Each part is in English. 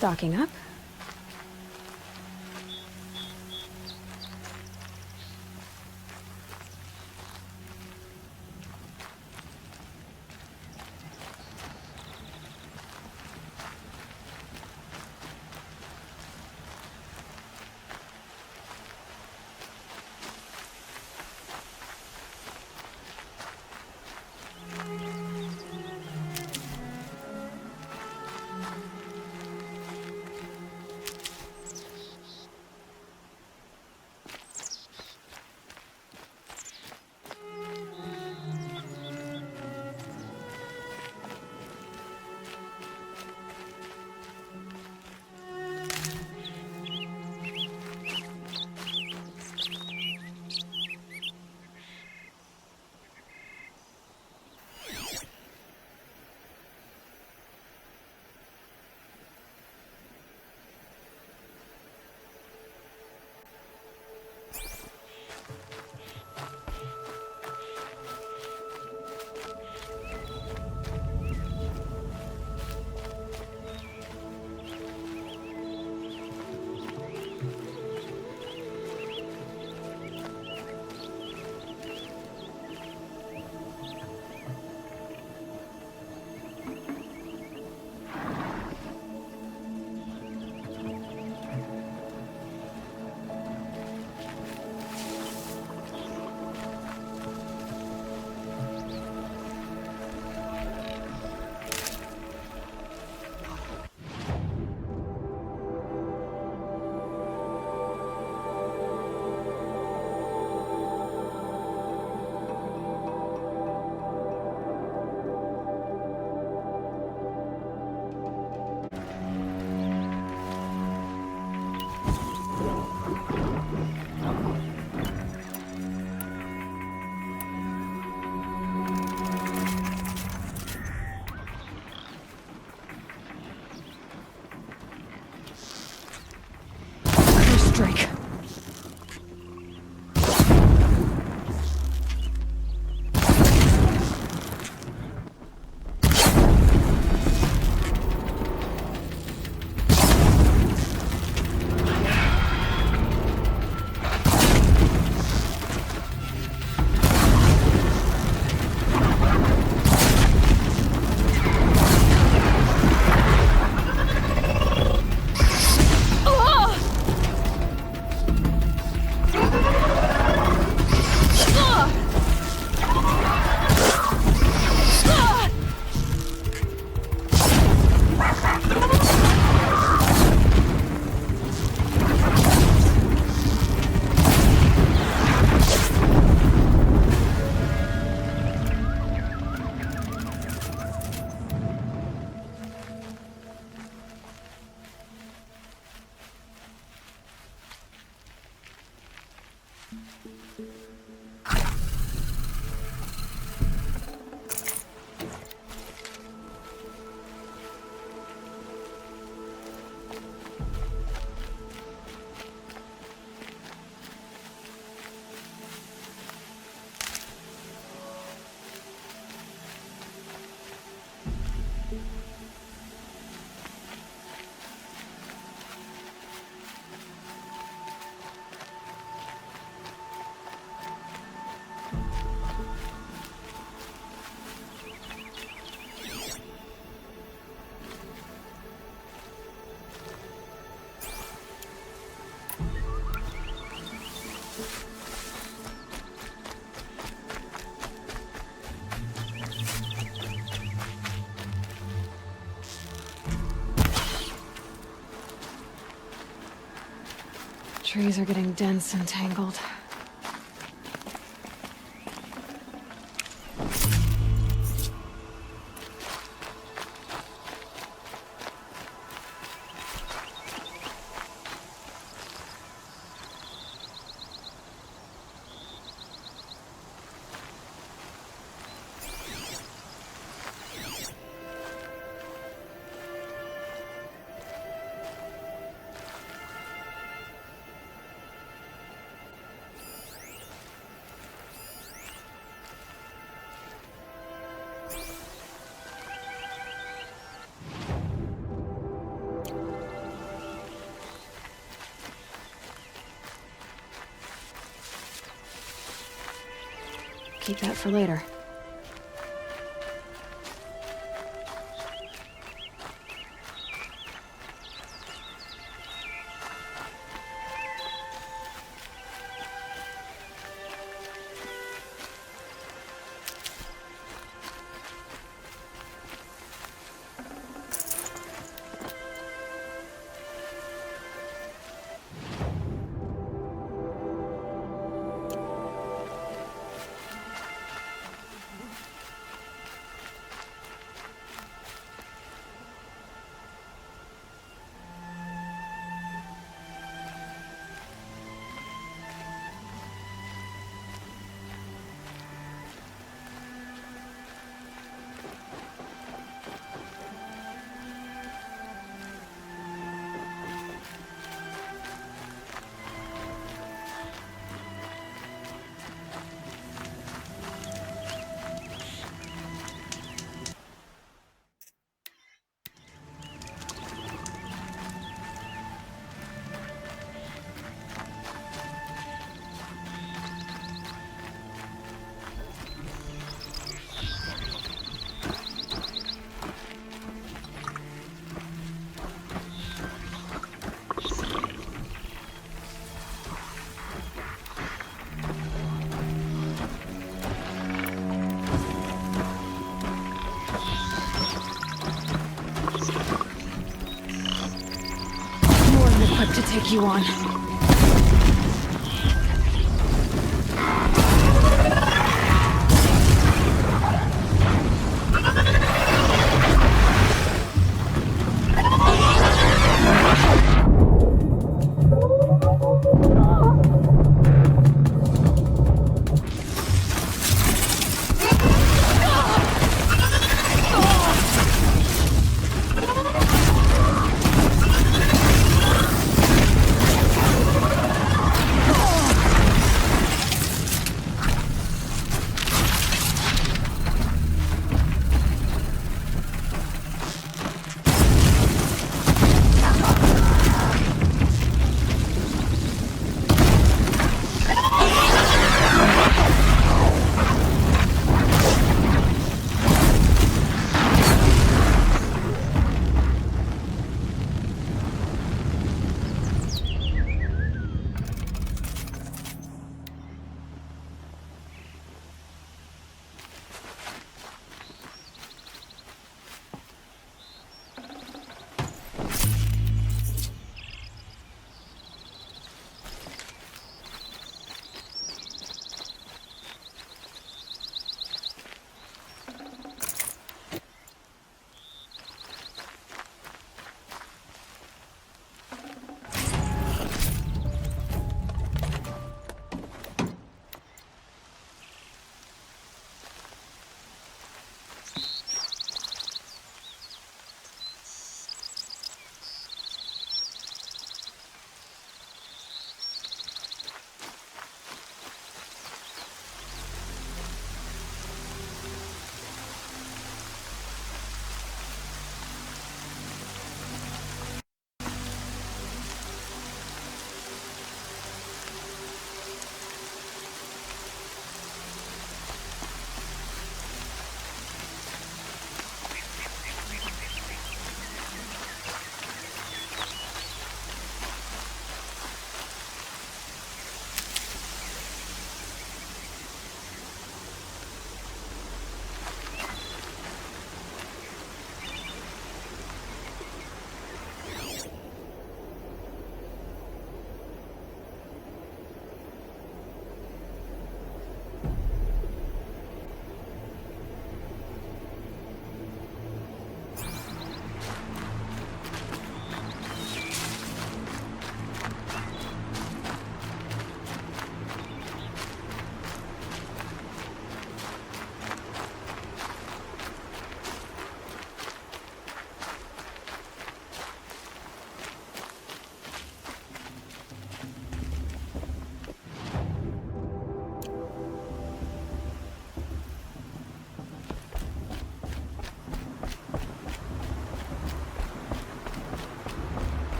Stocking up. Drake. Trees are getting dense and tangled. Keep that for later. To take you on.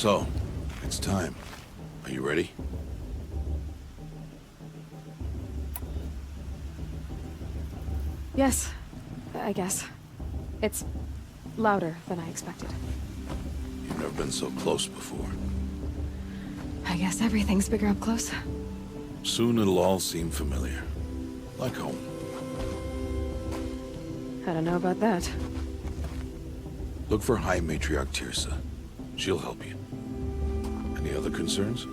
So, it's time. Are you ready? Yes, I guess. It's louder than I expected. You've never been so close before. I guess everything's bigger up close. Soon it'll all seem familiar. Like home. I don't know about that. Look for High Matriarch Tirsa. She'll help you. Any other concerns?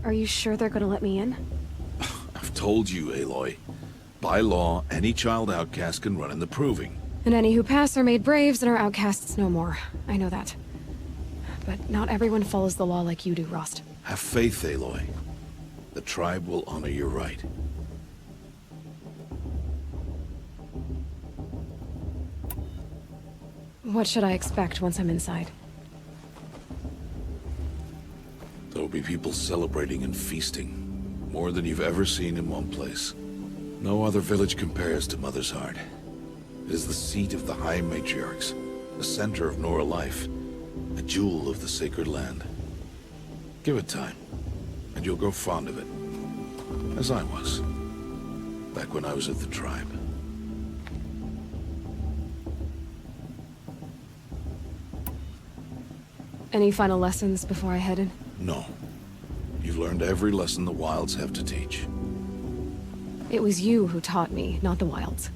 Are you sure they're gonna let me in? I've told you, Aloy. By law, any child outcast can run in the Proving. And any who pass are made braves and are outcasts no more. I know that. But not everyone follows the law like you do, Rost. Have faith, Aloy. The tribe will honor your right. What should I expect once I'm inside? There will be people celebrating and feasting. More than you've ever seen in one place. No other village compares to Mother's Heart. It is the seat of the High Matriarchs, the center of Nora life, a jewel of the sacred land. Give it time, and you'll grow fond of it. As I was, back when I was at the tribe. Any final lessons before I head in? No. You've learned every lesson the Wilds have to teach. It was you who taught me, not the Wilds.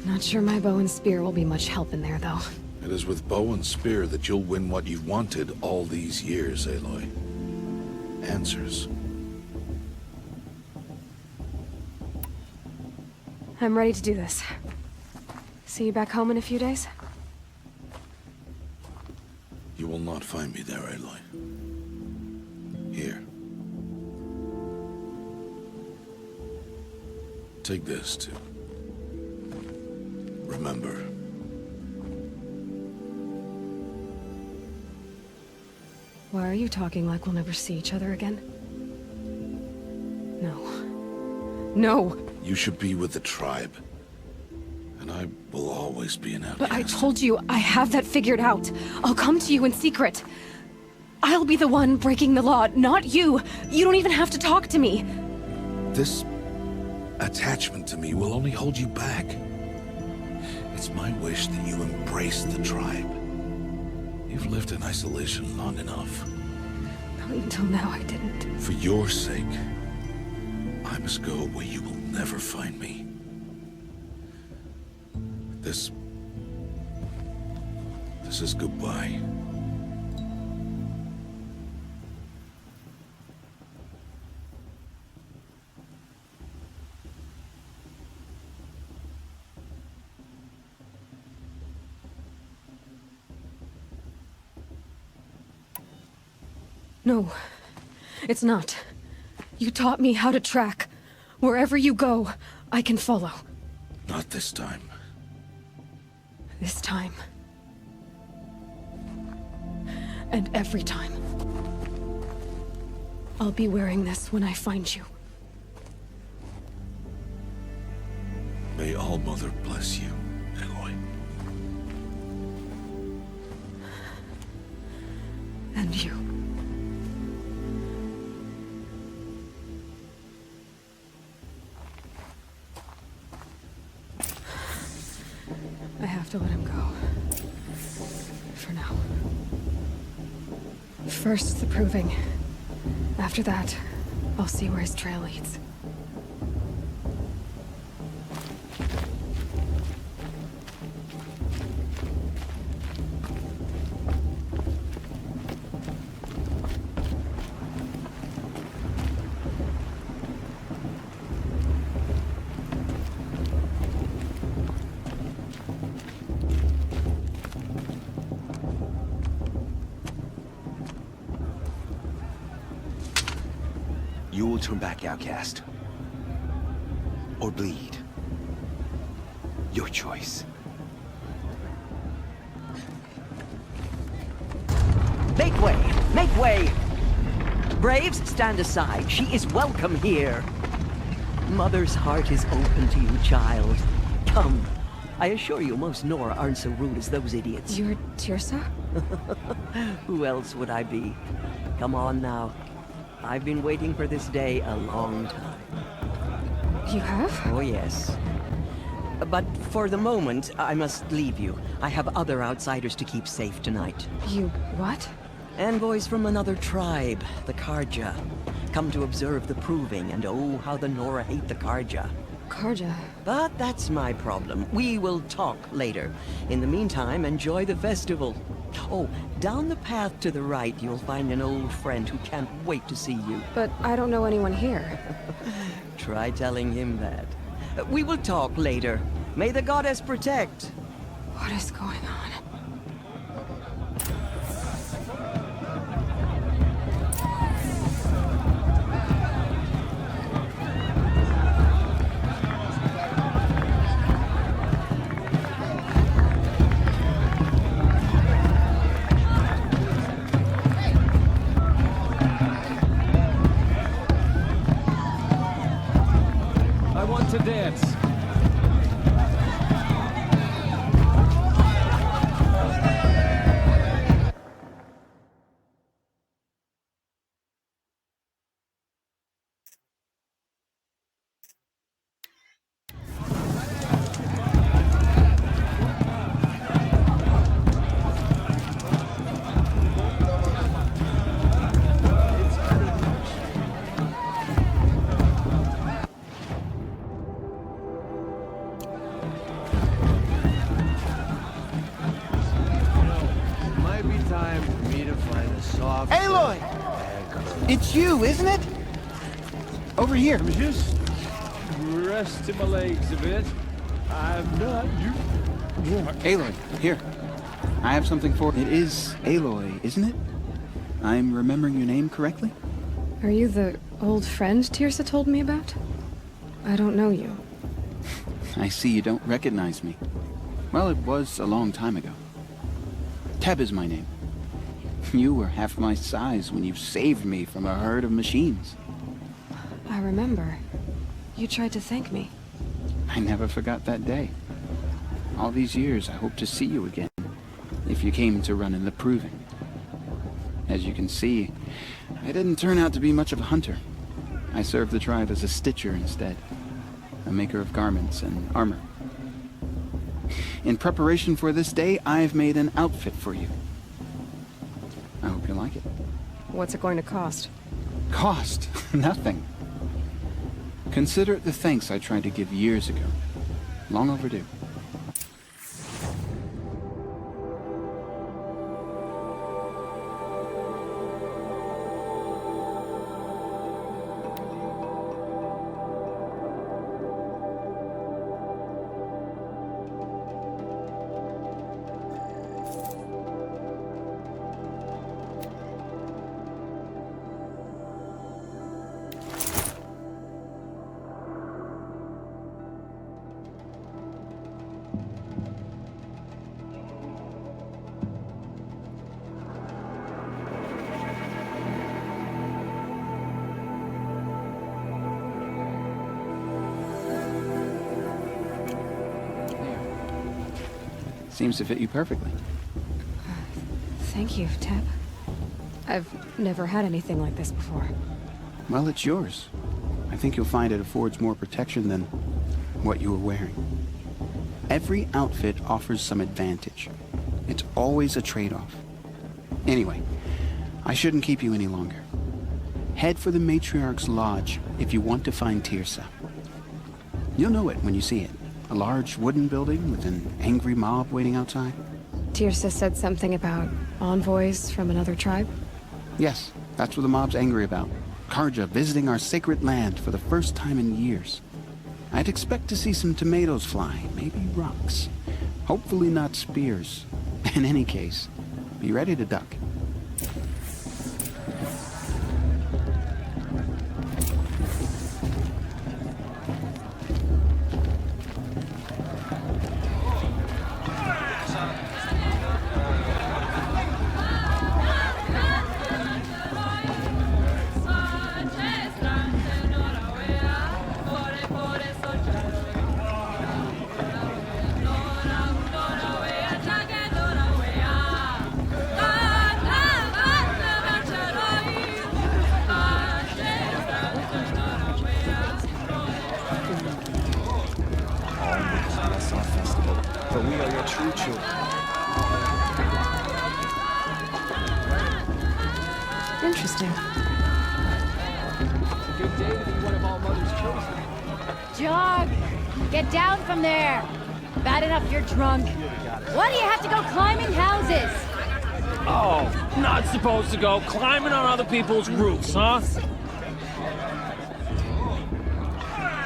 Not sure my bow and spear will be much help in there, though. It is with bow and spear that you'll win what you've wanted all these years, Aloy. Answers. I'm ready to do this. See you back home in a few days? You will not find me there, Aloy. Here. Take this, too. Remember. Why are you talking like we'll never see each other again? No. No! You should be with the tribe. And I will always be an outcast. But I told you, I have that figured out. I'll come to you in secret. I'll be the one breaking the law, not you. You don't even have to talk to me. This attachment to me will only hold you back. It's my wish that you embrace the tribe. You've lived in isolation long enough. Until now, I didn't. For your sake, I must go where you will never find me. This is goodbye. No, it's not. You taught me how to track. Wherever you go, I can follow. Not this time. This time. And every time. I'll be wearing this when I find you. May All-Mother bless you, Aloy. And you. I have to let him go. For now. First, the Proving. After that, I'll see where his trail leads. You will turn back, outcast. Or bleed. Your choice. Make way! Make way! Braves, stand aside. She is welcome here. Mother's heart is open to you, child. Come. I assure you, most Nora aren't so rude as those idiots. You're Tirsa? Who else would I be? Come on now. I've been waiting for this day a long time. You have? Oh, yes. But for the moment, I must leave you. I have other outsiders to keep safe tonight. You what? Envoys from another tribe, the Karja. Come to observe the proving, and oh, how the Nora hate the Karja. Karja. But that's my problem. We will talk later. In the meantime, enjoy the festival. Oh, down the path to the right, you'll find an old friend who can't wait to see you. But I don't know anyone here. Try telling him that. We will talk later. May the goddess protect. What is going on? I want to dance. Might be time for me to find a soft. Aloy! It's you, isn't it? Over here. I'm just resting my legs a bit. I'm not you. Aloy, here. I have something for... It is Aloy, isn't it? I'm remembering your name correctly? Are you the old friend Tirsa told me about? I don't know you. I see you don't recognize me. Well, it was a long time ago. Teb is my name. You were half my size when you saved me from a herd of machines. I remember. You tried to thank me. I never forgot that day. All these years, I hope to see you again, if you came to run in the Proving. As you can see, I didn't turn out to be much of a hunter. I served the tribe as a stitcher instead, a maker of garments and armor. In preparation for this day, I've made an outfit for you. I hope you like it. What's it going to cost? Cost? Nothing. Consider it the thanks I tried to give years ago. Long overdue. Seems to fit you perfectly. Thank you, Teb. I've never had anything like this before. Well, it's yours. I think you'll find it affords more protection than what you were wearing. Every outfit offers some advantage. It's always a trade-off. Anyway, I shouldn't keep you any longer. Head for the Matriarch's Lodge if you want to find Tirsa. You'll know it when you see it. A large wooden building with an angry mob waiting outside. Tirsa said something about envoys from another tribe? Yes, that's what the mob's angry about. Karja visiting our sacred land for the first time in years. I'd expect to see some tomatoes fly, maybe rocks. Hopefully not spears. In any case, be ready to duck. reveal your true children. Interesting. Good day to be one of All Mother's chosen. Jog! Get down from there! Bad enough you're drunk. Why do you have to go climbing houses? Oh, not supposed to go climbing on other people's roofs, huh?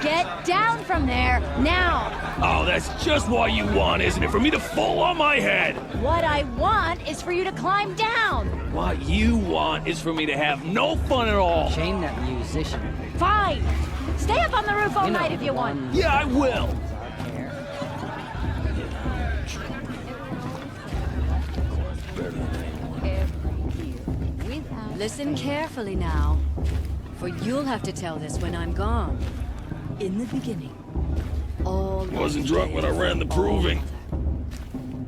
Get down from there, now! Oh, that's just what you want, isn't it? For me to fall on my head! What I want is for you to climb down! What you want is for me to have no fun at all. Shame that musician. Fine! Stay up on the roof all night if you want. Yeah, I will! Listen carefully now, for you'll have to tell this when I'm gone. In the beginning, all Wasn't drunk when I ran the proving.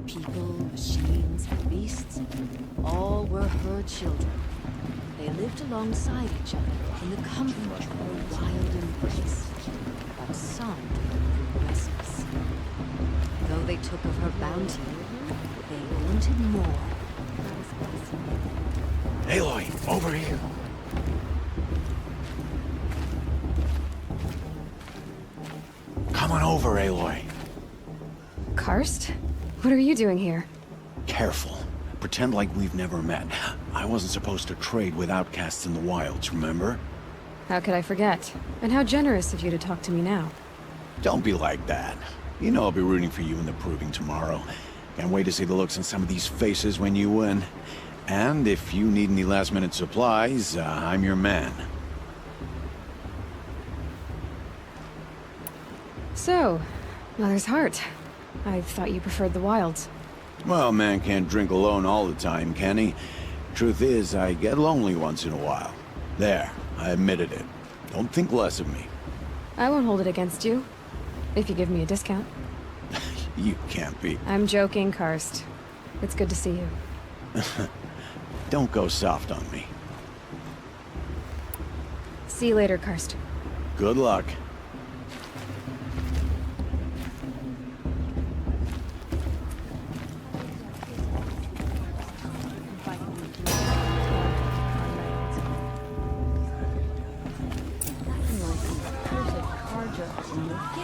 people, machines, and beasts, all were her children. They lived alongside each other in the comfort of her wild embrace. But some grew restless. Though they took of her bounty, they wanted more. Aloy, over here. Come on over, Aloy. Karst? What are you doing here? Careful. Pretend like we've never met. I wasn't supposed to trade with outcasts in the wilds, remember? How could I forget? And how generous of you to talk to me now. Don't be like that. You know I'll be rooting for you in the proving tomorrow. Can't wait to see the looks on some of these faces when you win. And if you need any last-minute supplies, I'm your man. So, Mother's Heart. I thought you preferred the wilds. Well, man can't drink alone all the time, can he? Truth is, I get lonely once in a while. There, I admitted it. Don't think less of me. I won't hold it against you. If you give me a discount. You can't be. I'm joking, Karst. It's good to see you. Don't go soft on me. See you later, Karst. Good luck.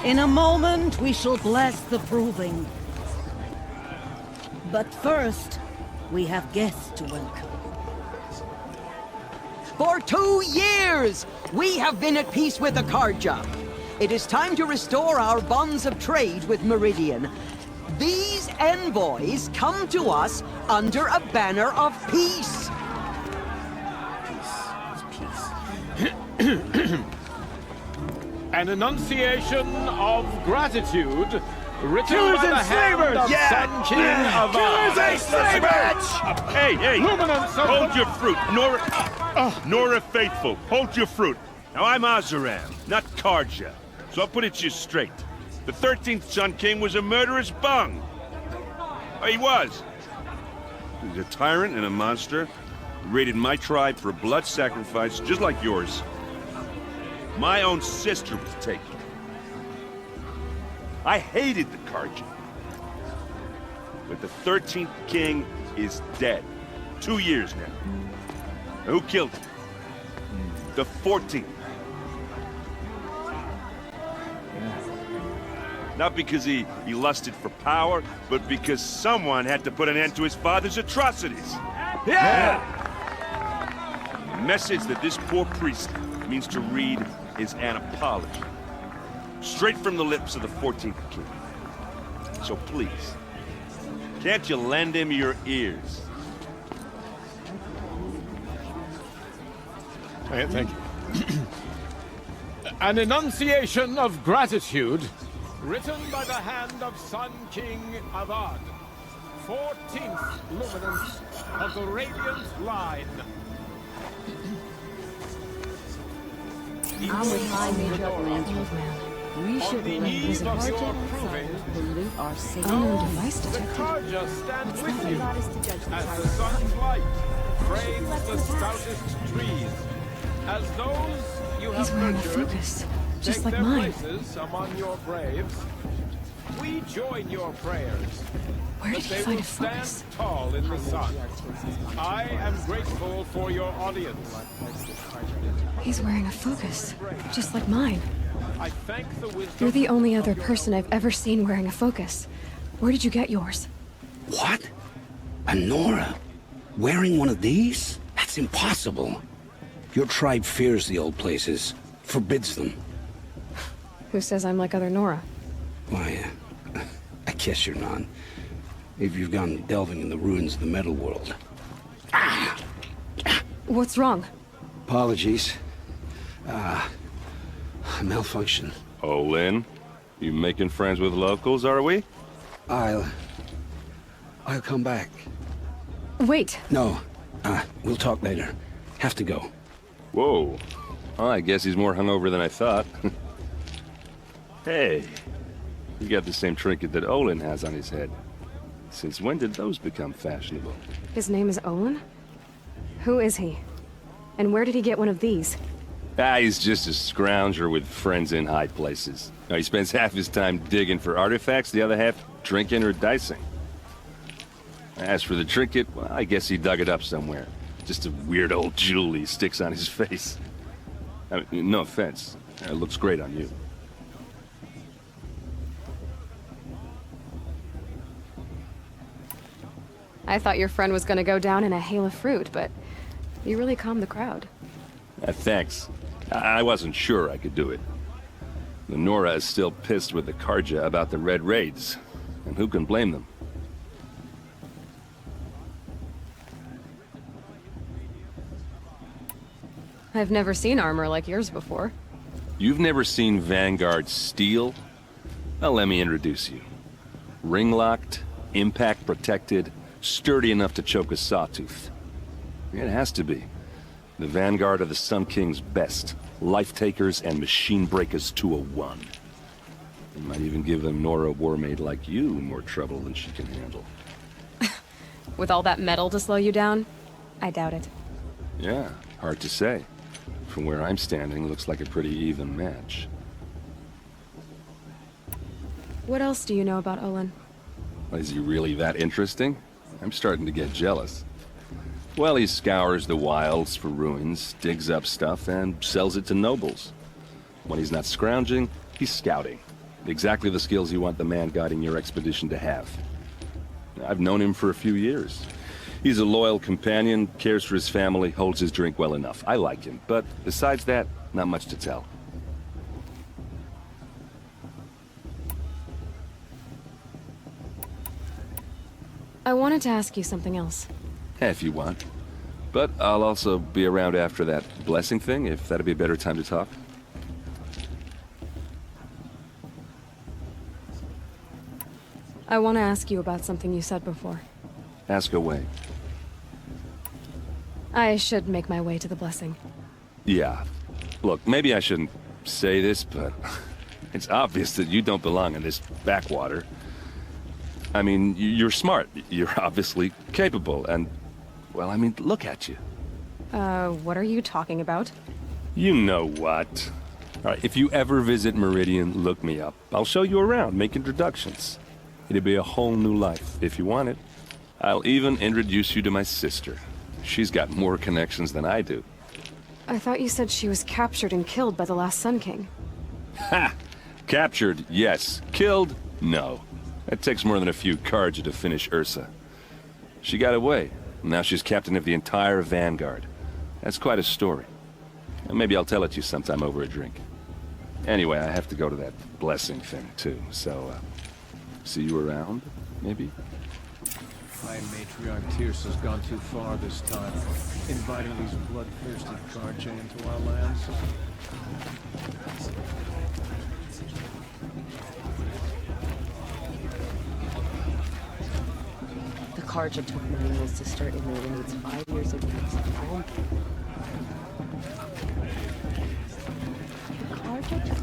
In a moment, we shall bless the proving. But first, we have guests to welcome. For 2 years, we have been at peace with Akarja. It is time to restore our bonds of trade with Meridian. These envoys come to us under a banner of peace. An enunciation of gratitude written by the hand of Sun King of Killers and slavers! Hey, hold your fruit. Nora Faithful, hold your fruit. Now, I'm Azaram, not Karja, so I'll put it to you straight. The 13th Sun King was a murderous bung. Oh, he was. He was a tyrant and a monster. He raided my tribe for a blood sacrifice, just like yours. My own sister was taken. I hated the Karja. But the 13th king is dead. 2 years now. Who killed him? The 14th. Not because he lusted for power, but because someone had to put an end to his father's atrocities. Yeah! The message that this poor priest means to read is an apology. Straight from the lips of the 14th king. So please, can't you lend him your ears? Thank you. An enunciation of gratitude written by the hand of Sun King Avad, 14th luminance of the Radiant Line. I'm with High Major Atlantis. We should let Wizard Karja pollute our city. Unknown device The detected. Karja stand with you as the sun's light frames the stoutest trees. As those you He's have wearing a nurtured, focus, take just like their mine. places among your braves. We join your prayers. Where did But he they find will a stand focus? tall in the sun. I am grateful for your audience. He's wearing a focus, just like mine. I thank the wisdom. You're the only of other your person I've ever seen wearing a focus. Where did you get yours? What? A Nora? Wearing one of these? That's impossible. Your tribe fears the old places, forbids them. Who says I'm like other Nora? Why, I guess you're not. If you've gone delving in the ruins of the metal world. What's wrong? Apologies. Malfunction. Oh, Lynn? You making friends with locals, are we? I'll come back. Wait. No, we'll talk later. Have to go. Whoa. Well, I guess he's more hungover than I thought. Hey, you got the same trinket that Olin has on his head. Since when did those become fashionable? His name is Olin? Who is he? And where did he get one of these? He's just a scrounger with friends in high places. Now, he spends half his time digging for artifacts, the other half drinking or dicing. As for the trinket, well, I guess he dug it up somewhere. Just a weird old jewel he sticks on his face. I mean, no offense. It looks great on you. I thought your friend was gonna go down in a hail of fruit, but you really calmed the crowd. Thanks. I wasn't sure I could do it. The Nora is still pissed with the Karja about the Red Raids, and who can blame them? I've never seen armor like yours before. You've never seen Vanguard steel? Well, let me introduce you. Ring-locked, impact-protected, sturdy enough to choke a sawtooth. It has to be. The Vanguard are the Sun King's best. Life-takers and machine breakers to a one. It might even give a Nora warmaid like you more trouble than she can handle. With all that metal to slow you down? I doubt it. Yeah, hard to say. From where I'm standing, looks like a pretty even match. What else do you know about Olin? Is he really that interesting? I'm starting to get jealous. Well, he scours the wilds for ruins, digs up stuff, and sells it to nobles. When he's not scrounging, he's scouting. Exactly the skills you want the man guiding your expedition to have. I've known him for a few years. He's a loyal companion, cares for his family, holds his drink well enough. I like him, but besides that, not much to tell. I wanted to ask you something else. If you want. But I'll also be around after that blessing thing, if that'd be a better time to talk. I want to ask you about something you said before. Ask away. I should make my way to the blessing. Yeah. Look, maybe I shouldn't say this, but it's obvious that you don't belong in this backwater. I mean, you're smart. You're obviously capable, and, well, I mean, look at you. What are you talking about? You know what. All right, if you ever visit Meridian, look me up. I'll show you around, make introductions. It'll be a whole new life, if you want it. I'll even introduce you to my sister. She's got more connections than I do. I thought you said she was captured and killed by the last Sun King. Ha! Captured, yes. Killed, no. It takes more than a few Karja to finish Ursa. She got away. Now she's captain of the entire Vanguard. That's quite a story. And maybe I'll tell it to you sometime over a drink. Anyway, I have to go to that blessing thing, too. So, see you around, maybe? High Matriarch Tyr's has gone too far this time, inviting these bloodthirsty Karja into our lands. The Karja took Marina's sister and Marina needs 5 years of peace. The Karja took...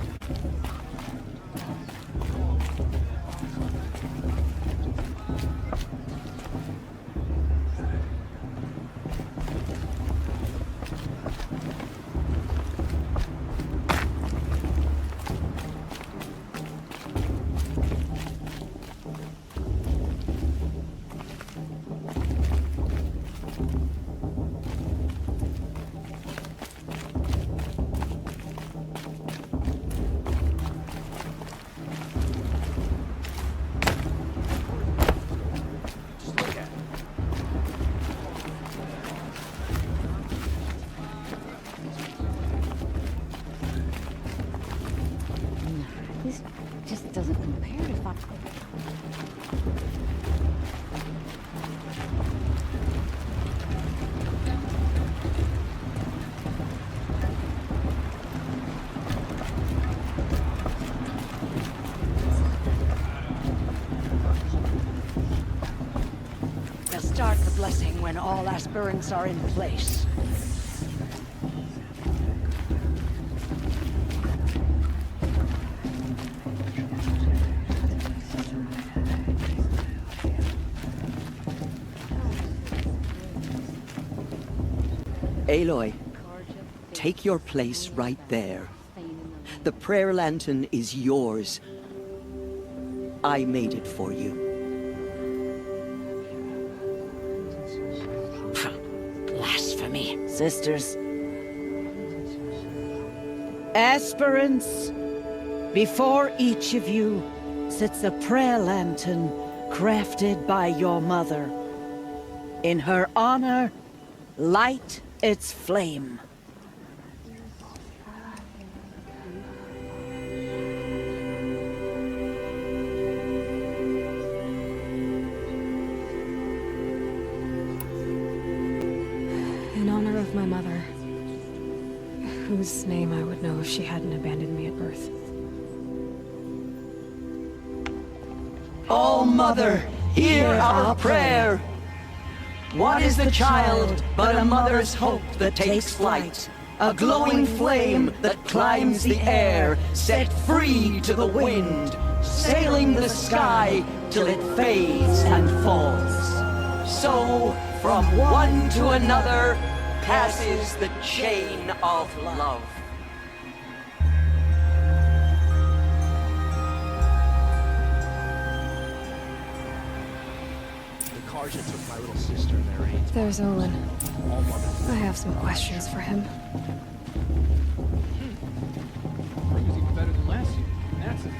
start the blessing when all aspirants are in place. Aloy, take your place right there. The prayer lantern is yours. I made it for you. Blasphemy, sisters. Aspirants, before each of you sits a prayer lantern crafted by your mother. In her honor, light its flame. In honor of my mother, whose name I would know if she hadn't abandoned me at birth. Oh, Mother, hear our prayer! What is the child but a mother's hope that takes flight? A glowing flame that climbs the air, set free to the wind, sailing the sky till it fades and falls. So, from one to another, passes the chain of love. Carja took my little sister in their reins. There's Olin. I have some questions for him. Spring was even better than last year. That's a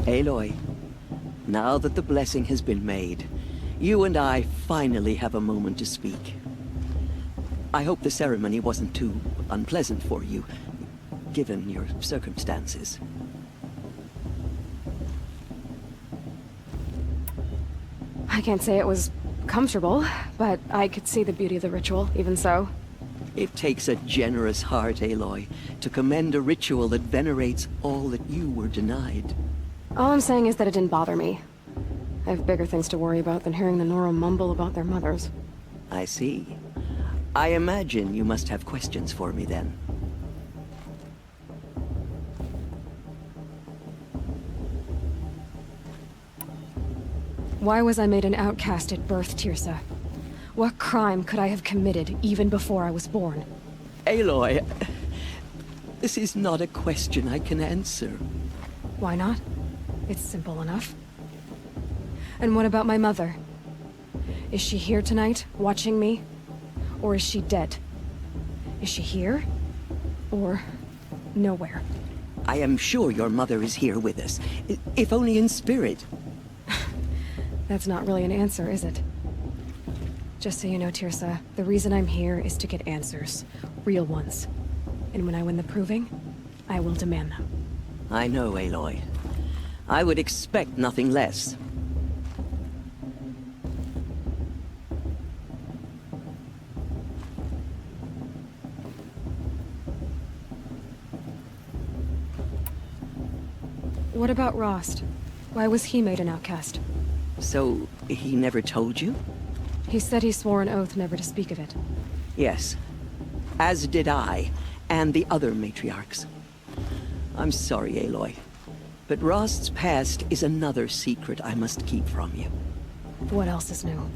Aloy, now that the blessing has been made, you and I finally have a moment to speak. I hope the ceremony wasn't too unpleasant for you, given your circumstances. I can't say it was comfortable, but I could see the beauty of the ritual, even so. It takes a generous heart, Aloy, to commend a ritual that venerates all that you were denied. All I'm saying is that it didn't bother me. I have bigger things to worry about than hearing the Nora mumble about their mothers. I see. I imagine you must have questions for me then. Why was I made an outcast at birth, Teersa? What crime could I have committed even before I was born? Aloy, this is not a question I can answer. Why not? It's simple enough. And what about my mother? Is she here tonight, watching me? Or is she dead? Is she here? Or nowhere? I am sure your mother is here with us, if only in spirit. That's not really an answer, is it? Just so you know, Teersa, the reason I'm here is to get answers. Real ones. And when I win the proving, I will demand them. I know, Aloy. I would expect nothing less. What about Rost? Why was he made an outcast? So, he never told you? He said he swore an oath never to speak of it. Yes. As did I, and the other matriarchs. I'm sorry, Aloy. But Rost's past is another secret I must keep from you. What else is new?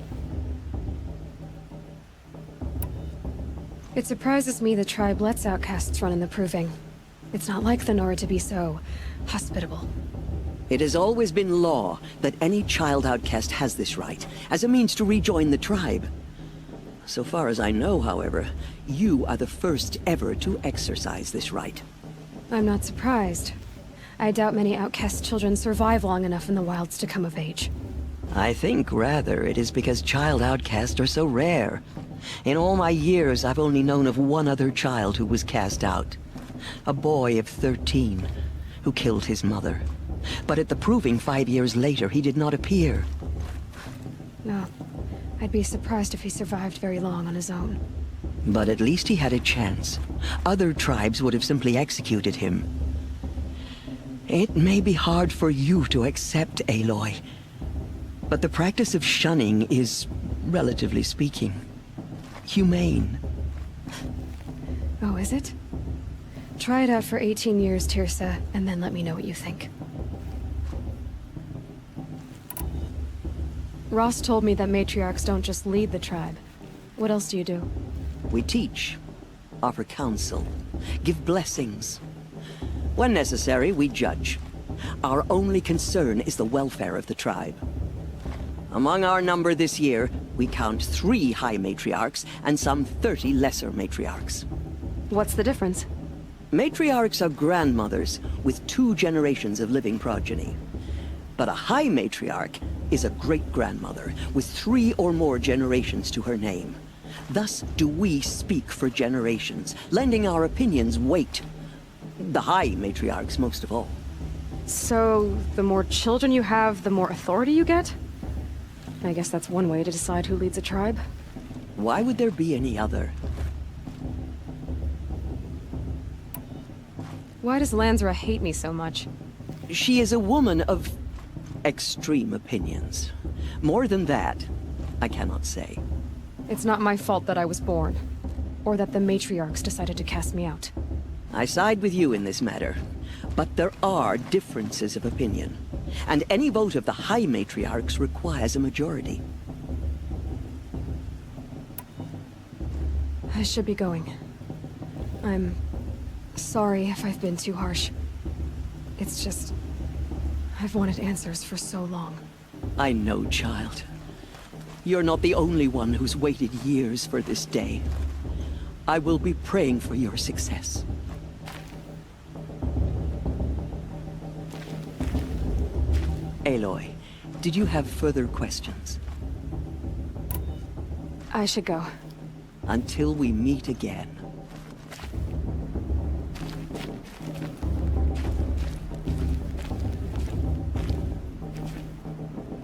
It surprises me the tribe lets outcasts run in the Proving. It's not like the Nora to be so hospitable. It has always been law that any child outcast has this right, as a means to rejoin the tribe. So far as I know, however, you are the first ever to exercise this right. I'm not surprised. I doubt many outcast children survive long enough in the wilds to come of age. I think, rather, it is because child outcasts are so rare. In all my years, I've only known of one other child who was cast out. A boy of 13, who killed his mother. But at the Proving 5 years later, he did not appear. No. I'd be surprised if he survived very long on his own. But at least he had a chance. Other tribes would have simply executed him. It may be hard for you to accept, Aloy, but the practice of shunning is, relatively speaking, humane. Oh, is it? Try it out for 18 years, Tirsa, and then let me know what you think. Ross told me that matriarchs don't just lead the tribe. What else do you do? We teach, offer counsel, give blessings. When necessary, we judge. Our only concern is the welfare of the tribe. Among our number this year, we count 3 High Matriarchs and some 30 Lesser Matriarchs. What's the difference? Matriarchs are grandmothers with 2 generations of living progeny. But a High Matriarch is a great-grandmother with 3 or more generations to her name. Thus do we speak for generations, lending our opinions weight. The High Matriarchs most of all. So, the more children you have, the more authority you get? I guess that's one way to decide who leads a tribe. Why would there be any other? Why does Lansra hate me so much? She is a woman of extreme opinions. More than that, I cannot say. It's not my fault that I was born, or that the matriarchs decided to cast me out. I side with you in this matter, but there are differences of opinion, and any vote of the High Matriarchs requires a majority. I should be going. I'm sorry if I've been too harsh. It's just, I've wanted answers for so long. I know, child. You're not the only one who's waited years for this day. I will be praying for your success. Aloy, did you have further questions? I should go. Until we meet again.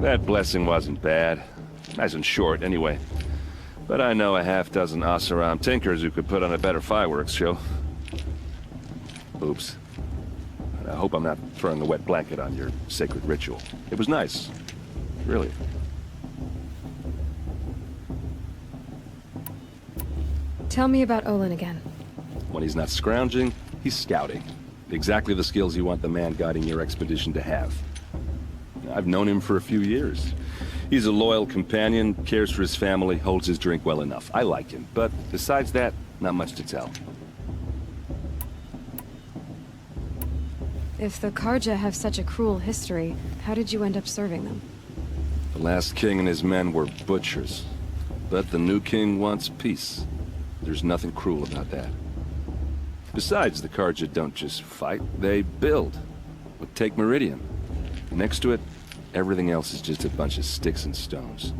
That blessing wasn't bad. Nice and short, anyway. But I know a half-dozen Oseram tinkers who could put on a better fireworks show. Oops. I hope I'm not throwing the wet blanket on your sacred ritual. It was nice. Really. Tell me about Olin again. When he's not scrounging, he's scouting. Exactly the skills you want the man guiding your expedition to have. I've known him for a few years. He's a loyal companion, cares for his family, holds his drink well enough. I like him, but besides that, not much to tell. If the Karja have such a cruel history, how did you end up serving them? The last king and his men were butchers. But the new king wants peace. There's nothing cruel about that. Besides, the Karja don't just fight, they build. But take Meridian. Next to it, everything else is just a bunch of sticks and stones.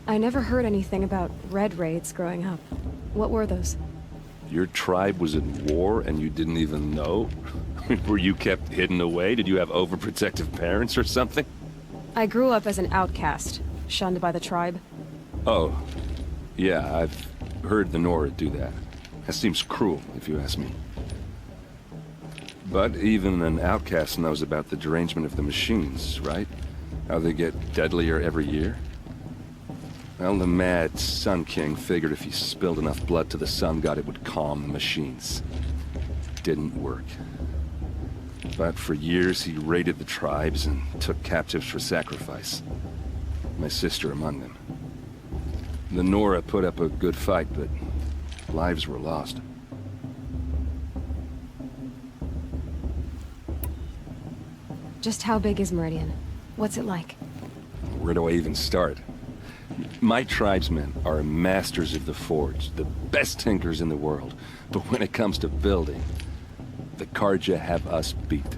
I never heard anything about Red Raids growing up. What were those? Your tribe was in war and you didn't even know? Were you kept hidden away? Did you have overprotective parents or something? I grew up as an outcast, shunned by the tribe. Oh, yeah, I've heard the Nora do that. That seems cruel, if you ask me. But even an outcast knows about the derangement of the machines, right? How they get deadlier every year? Well, the mad Sun King figured if he spilled enough blood to the Sun God, it would calm the machines. Didn't work. But for years, he raided the tribes and took captives for sacrifice. My sister among them. The Nora put up a good fight, but lives were lost. Just how big is Meridian? What's it like? Where do I even start? My tribesmen are masters of the forge, the best tinkers in the world. But when it comes to building, the Carja have us beat.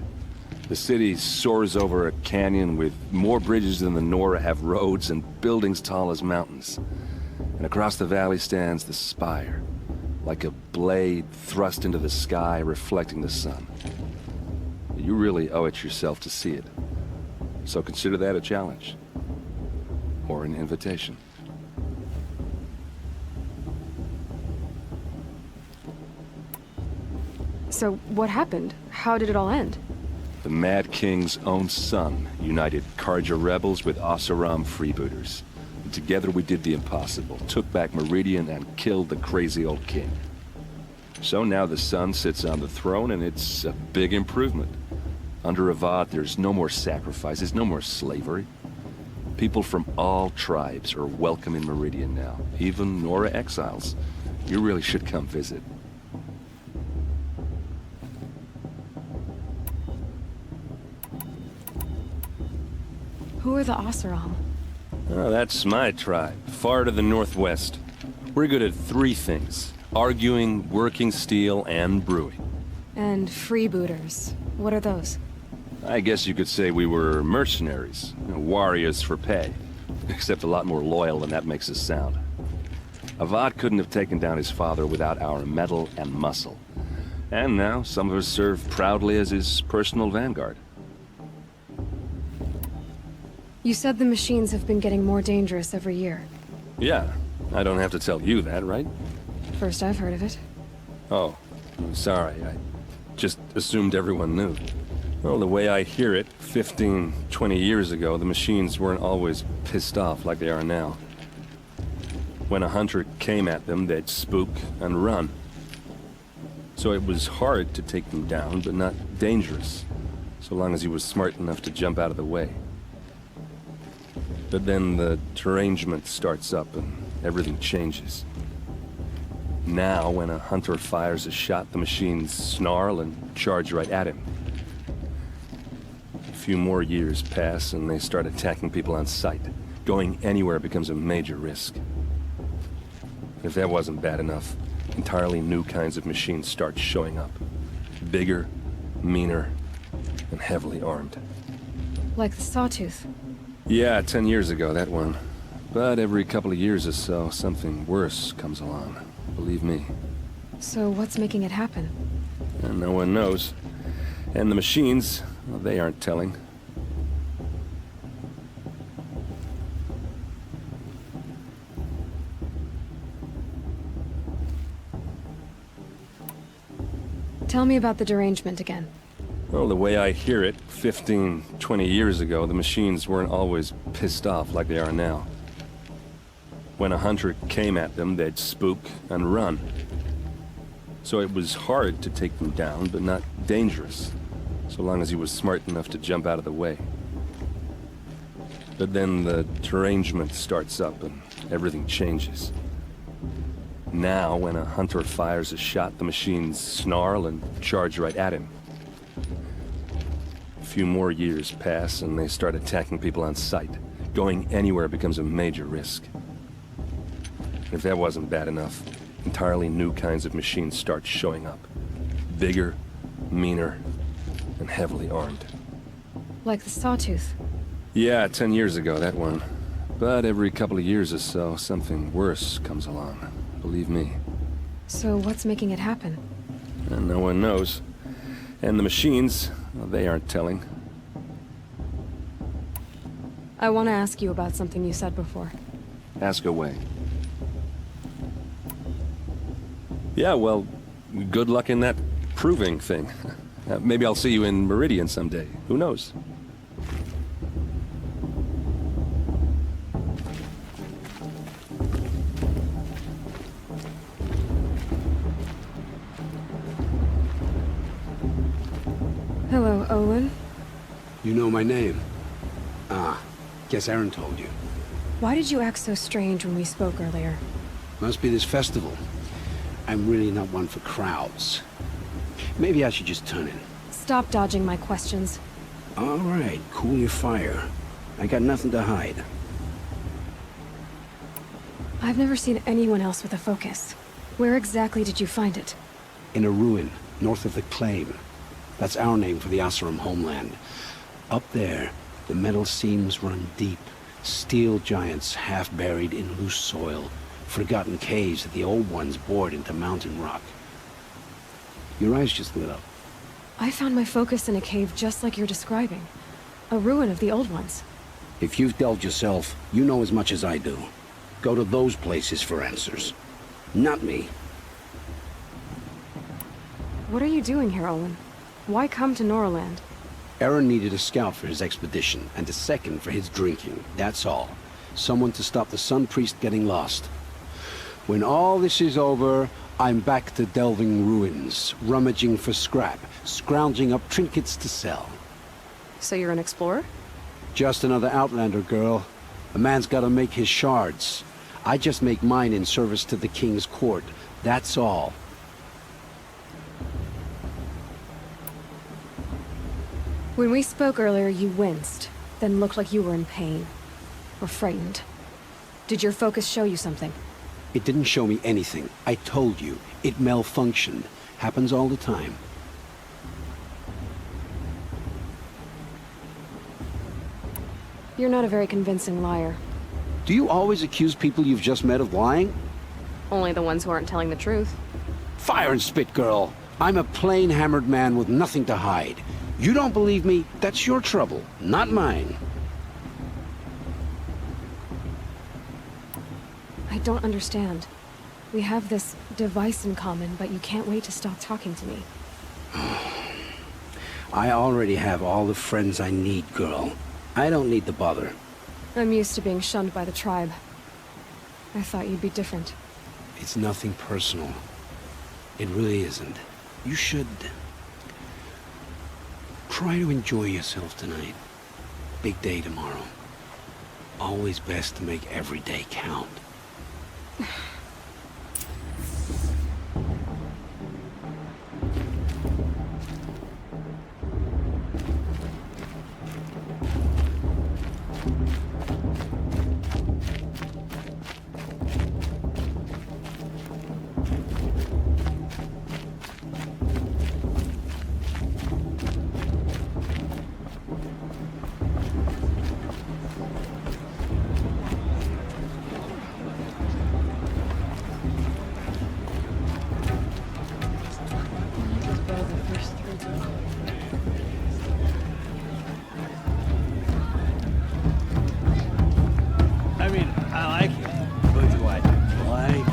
The city soars over a canyon with more bridges than the Nora have roads and buildings tall as mountains. And across the valley stands the spire, like a blade thrust into the sky reflecting the sun. You really owe it yourself to see it. So consider that a challenge. Or an invitation. So, what happened? How did it all end? The Mad King's own son united Carja rebels with Oseram freebooters. And together we did the impossible, took back Meridian and killed the crazy old king. So now the son sits on the throne and it's a big improvement. Under Avad, there's no more sacrifices, no more slavery. People from all tribes are welcome in Meridian now, even Nora exiles. You really should come visit. Who are the Oseram? Oh, that's my tribe, far to the northwest. We're good at three things: arguing, working steel, and brewing. And freebooters. What are those? I guess you could say we were mercenaries, warriors for pay. Except a lot more loyal than that makes us sound. Avad couldn't have taken down his father without our metal and muscle. And now some of us serve proudly as his personal vanguard. You said the machines have been getting more dangerous every year. Yeah, I don't have to tell you that, right? First I've heard of it. Oh, I'm sorry. I just assumed everyone knew. Well, the way I hear it, 15, 20 years ago, the machines weren't always pissed off like they are now. When a hunter came at them, they'd spook and run. So it was hard to take them down, but not dangerous, so long as he was smart enough to jump out of the way. But then the derangement starts up and everything changes. Now, when a hunter fires a shot, the machines snarl and charge right at him. A few more years pass and they start attacking people on sight. Going anywhere becomes a major risk. If that wasn't bad enough, entirely new kinds of machines start showing up. Bigger, meaner, and heavily armed. Like the Sawtooth. Yeah, 10 years ago, that one. But every couple of years or so, something worse comes along. Believe me. So what's making it happen? And no one knows. And the machines, well, they aren't telling. Tell me about the derangement again. Well, the way I hear it, 15, 20 years ago, the machines weren't always pissed off like they are now. When a hunter came at them, they'd spook and run. So it was hard to take them down, but not dangerous, so long as he was smart enough to jump out of the way. But then the derangement starts up and everything changes. Now, when a hunter fires a shot, the machines snarl and charge right at him. A few more years pass and they start attacking people on sight. Going anywhere becomes a major risk. If that wasn't bad enough, entirely new kinds of machines start showing up. Bigger, meaner, and heavily armed. Like the Sawtooth. Yeah, 10 years ago, that one. But every couple of years or so, something worse comes along. Believe me. So what's making it happen? And no one knows. And the machines, well, they aren't telling. I want to ask you about something you said before. Ask away. Yeah, well, good luck in that proving thing. Maybe I'll see you in Meridian someday. Who knows? Hello, Olin. You know my name? Ah, guess Aaron told you. Why did you act so strange when we spoke earlier? Must be this festival. I'm really not one for crowds. Maybe I should just turn in. Stop dodging my questions. All right, cool your fire. I got nothing to hide. I've never seen anyone else with a focus. Where exactly did you find it? In a ruin, north of the Claim. That's our name for the Oseram homeland. Up there, the metal seams run deep. Steel giants half buried in loose soil. Forgotten caves that the old ones bored into mountain rock. Your eyes just lit up. I found my focus in a cave just like you're describing. A ruin of the old ones. If you've delved yourself, you know as much as I do. Go to those places for answers. Not me. What are you doing here, Olin? Why come to Noraland? Aaron needed a scout for his expedition, and a second for his drinking. That's all. Someone to stop the Sun Priest getting lost. When all this is over, I'm back to delving ruins, rummaging for scrap, scrounging up trinkets to sell. So you're an explorer? Just another Outlander, girl. A man's gotta make his shards. I just make mine in service to the King's court. That's all. When we spoke earlier, you winced, then looked like you were in pain. Or frightened. Did your focus show you something? It didn't show me anything. I told you. It malfunctioned. Happens all the time. You're not a very convincing liar. Do you always accuse people you've just met of lying? Only the ones who aren't telling the truth. Fire and spit, girl. I'm a plain hammered man with nothing to hide. You don't believe me? That's your trouble, not mine. I don't understand. We have this device in common, but you can't wait to stop talking to me. I already have all the friends I need, girl. I don't need the bother. I'm used to being shunned by the tribe. I thought you'd be different. It's nothing personal. It really isn't. You should... try to enjoy yourself tonight. Big day tomorrow. Always best to make every day count. I mean, I like it, but do I like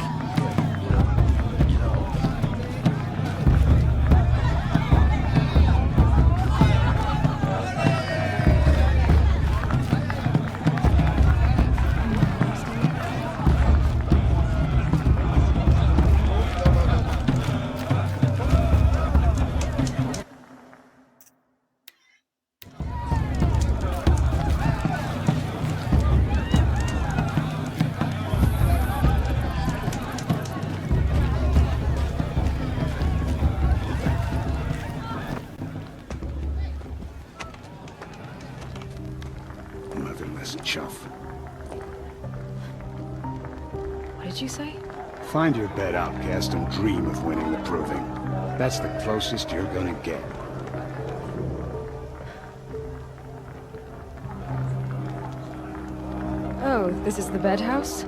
motherless chuff? What did you say? Find your bed, outcast, and dream of winning the proving. That's the closest you're gonna get. Oh, this is the bed house?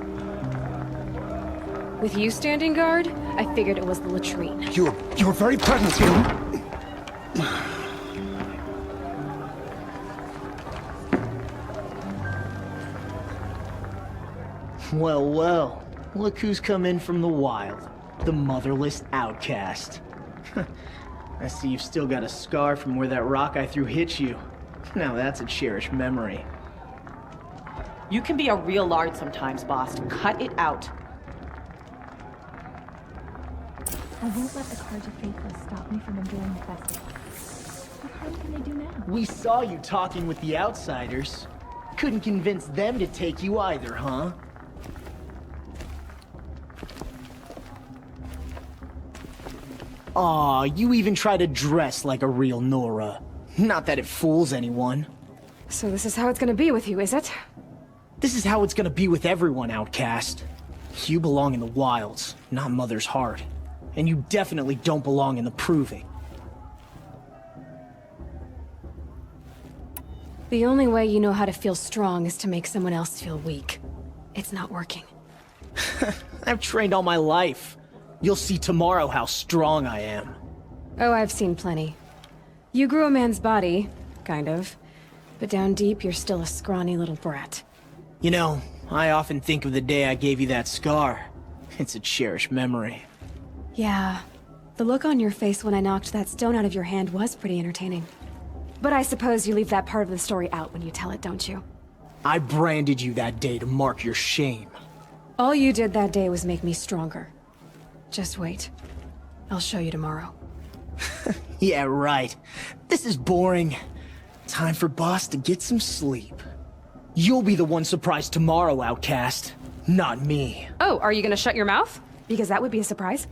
With you standing guard, I figured it was the latrine. Your very presence here... Well, well. Look who's come in from the wild. The motherless outcast. I see you've still got a scar from where that rock I threw hit you. Now that's a cherished memory. You can be a real lard sometimes, boss. Cut it out. I won't let the Carja faithful stop me from enjoying the festival. What harm can they do now? We saw you talking with the outsiders. Couldn't convince them to take you either, huh? Aw, you even try to dress like a real Nora. Not that it fools anyone. So this is how it's gonna be with you, is it? This is how it's gonna be with everyone, Outcast. You belong in the wilds, not Mother's heart. And you definitely don't belong in the Proving. The only way you know how to feel strong is to make someone else feel weak. It's not working. I've trained all my life. You'll see tomorrow how strong I am. Oh, I've seen plenty. You grew a man's body, kind of. But down deep, you're still a scrawny little brat. You know, I often think of the day I gave you that scar. It's a cherished memory. Yeah. The look on your face when I knocked that stone out of your hand was pretty entertaining. But I suppose you leave that part of the story out when you tell it, don't you? I branded you that day to mark your shame. All you did that day was make me stronger. Just wait. I'll show you tomorrow. Yeah, right. This is boring. Time for Boss to get some sleep. You'll be the one surprised tomorrow, Outcast. Not me. Oh, are you gonna shut your mouth? Because that would be a surprise.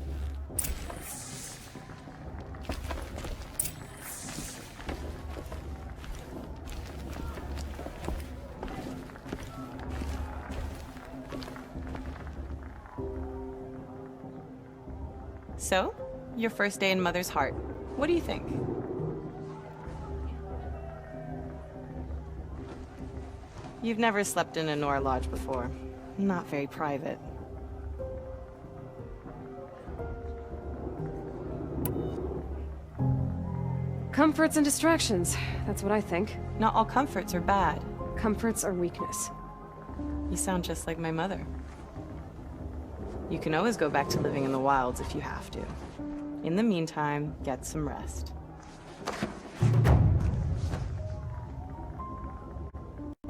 So, your first day in Mother's heart. What do you think? You've never slept in a Nora Lodge before. Not very private. Comforts and distractions. That's what I think. Not all comforts are bad. Comforts are weakness. You sound just like my mother. You can always go back to living in the wilds if you have to. In the meantime, get some rest.